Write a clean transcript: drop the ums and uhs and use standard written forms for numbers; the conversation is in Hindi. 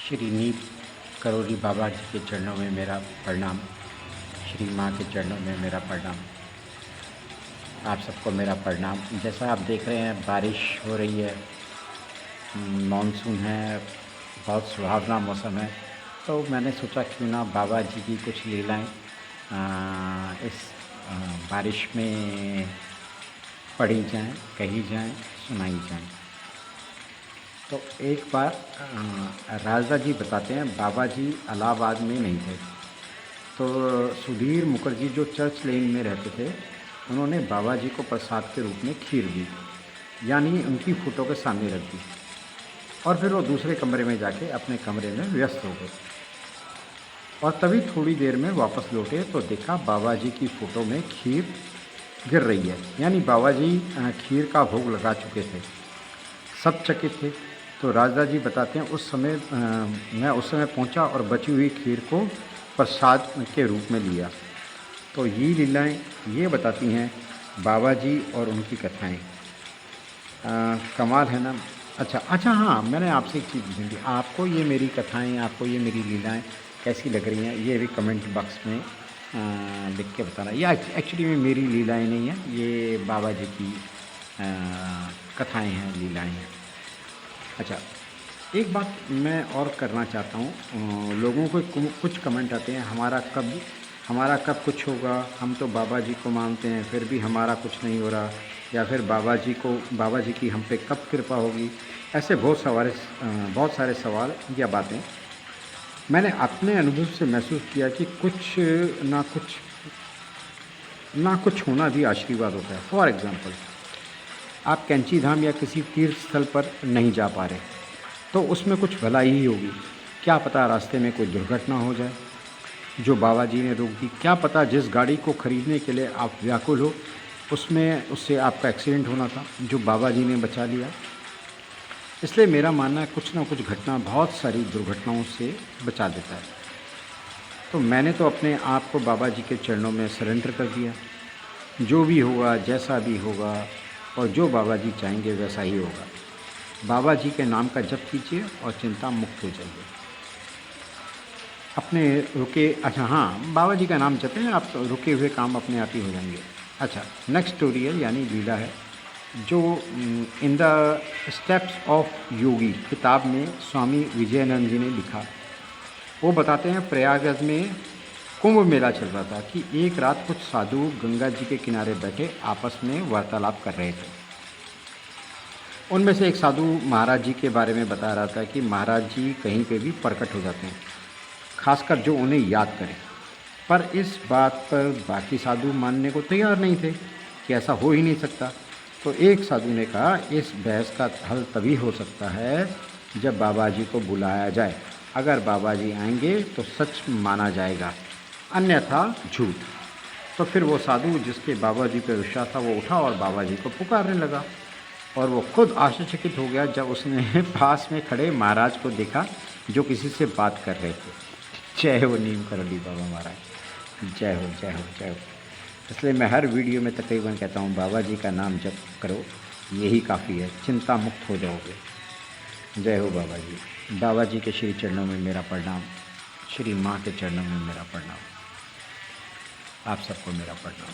श्री नीप करोली बाबा जी के चरणों में मेरा प्रणाम। श्री माँ के चरणों में मेरा प्रणाम। आप सबको मेरा प्रणाम। जैसा आप देख रहे हैं बारिश हो रही है, मानसून है, बहुत सुहावना मौसम है, तो मैंने सोचा क्यों ना बाबा जी की कुछ लीलाएं इस बारिश में पढ़ी जाएं, कही जाएं, सुनाई जाएं। तो एक बार राजा जी बताते हैं, बाबा जी इलाहाबाद में नहीं थे, तो सुधीर मुखर्जी जो चर्च लेन में रहते थे, उन्होंने बाबा जी को प्रसाद के रूप में खीर दी, यानी उनकी फ़ोटो के सामने रख दी, और फिर वो दूसरे कमरे में जाके अपने कमरे में व्यस्त हो गए। और तभी थोड़ी देर में वापस लौटे तो देखा बाबा जी की फ़ोटो में खीर गिर रही है, यानी बाबा जी खीर का भोग लगा चुके थे। सब चकित थे। तो राजा जी बताते हैं मैं उस समय पहुंचा और बची हुई खीर को प्रसाद के रूप में लिया। तो ये लीलाएं ये बताती हैं बाबा जी और उनकी कथाएं। कमाल है ना। अच्छा हाँ, मैंने आपसे एक चीज़ पूछी थी, आपको ये मेरी कथाएं, आपको ये मेरी लीलाएं कैसी लग रही हैं, ये भी कमेंट बॉक्स में लिख के बताना। ये एक्चुअली में मेरी लीलाएं नहीं हैं, ये बाबा जी की कथाएं हैं, लीलाएं हैं। अच्छा, एक बात मैं और करना चाहता हूँ। लोगों को कुछ कमेंट आते हैं, हमारा कब कुछ होगा, हम तो बाबा जी को मानते हैं फिर भी हमारा कुछ नहीं हो रहा, या फिर बाबा जी की हम पे कब कृपा होगी। ऐसे बहुत सारे सवाल या बातें मैंने अपने अनुभव से महसूस किया कि कुछ ना कुछ होना भी आशीर्वाद होता है। फॉर एग्ज़ाम्पल, आप कैंची धाम या किसी तीर्थ स्थल पर नहीं जा पा रहे, तो उसमें कुछ भलाई ही होगी। क्या पता रास्ते में कोई दुर्घटना हो जाए जो बाबा जी ने रोक दी। क्या पता जिस गाड़ी को ख़रीदने के लिए आप व्याकुल हो, उससे आपका एक्सीडेंट होना था, जो बाबा जी ने बचा लिया। इसलिए मेरा मानना है कुछ ना कुछ घटना बहुत सारी दुर्घटनाओं से बचा देता है। तो मैंने तो अपने आप को बाबा जी के चरणों में सरेंडर कर दिया। जो भी होगा, जैसा भी होगा, और जो बाबा जी चाहेंगे वैसा ही होगा। बाबा जी के नाम का जप कीजिए और चिंता मुक्त हो जाइए। अपने अच्छा हाँ, बाबा जी का नाम जपें, आप रुके हुए काम अपने आप ही हो जाएंगे। अच्छा, नेक्स्ट ट्यूटोरियल यानी लीला है जो इन द स्टेप्स ऑफ योगी किताब में स्वामी विजयानंद जी ने लिखा। वो बताते हैं प्रयागराज में कुंभ मेला चल रहा था कि एक रात कुछ साधु गंगा जी के किनारे बैठे आपस में वार्तालाप कर रहे थे। उनमें से एक साधु महाराज जी के बारे में बता रहा था कि महाराज जी कहीं पे भी प्रकट हो जाते हैं, खासकर जो उन्हें याद करें। पर इस बात पर बाकी साधु मानने को तैयार नहीं थे कि ऐसा हो ही नहीं सकता। तो एक साधु ने कहा, इस बहस का हल तभी हो सकता है जब बाबा जी को बुलाया जाए। अगर बाबा जी आएंगे तो सच माना जाएगा, अन्यथा झूठ। तो फिर वो साधु जिसके बाबा जी पर विश्वास था, वो उठा और बाबा जी को पुकारने लगा। और वो खुद आश्चर्यचकित हो गया जब उसने पास में खड़े महाराज को देखा जो किसी से बात कर रहे थे। जय हो नीम करोली बाबा महाराज, जय हो जय हो जय हो। इसलिए मैं हर वीडियो में तकरीबन कहता हूँ, बाबा जी का नाम जप करो, यही काफ़ी है, चिंता मुक्त हो जाओगे। जय हो बाबा जी। बाबा जी के श्री चरणों में मेरा प्रणाम, श्री माँ के चरणों में मेरा प्रणाम। आप सबको मेरा प्रणाम।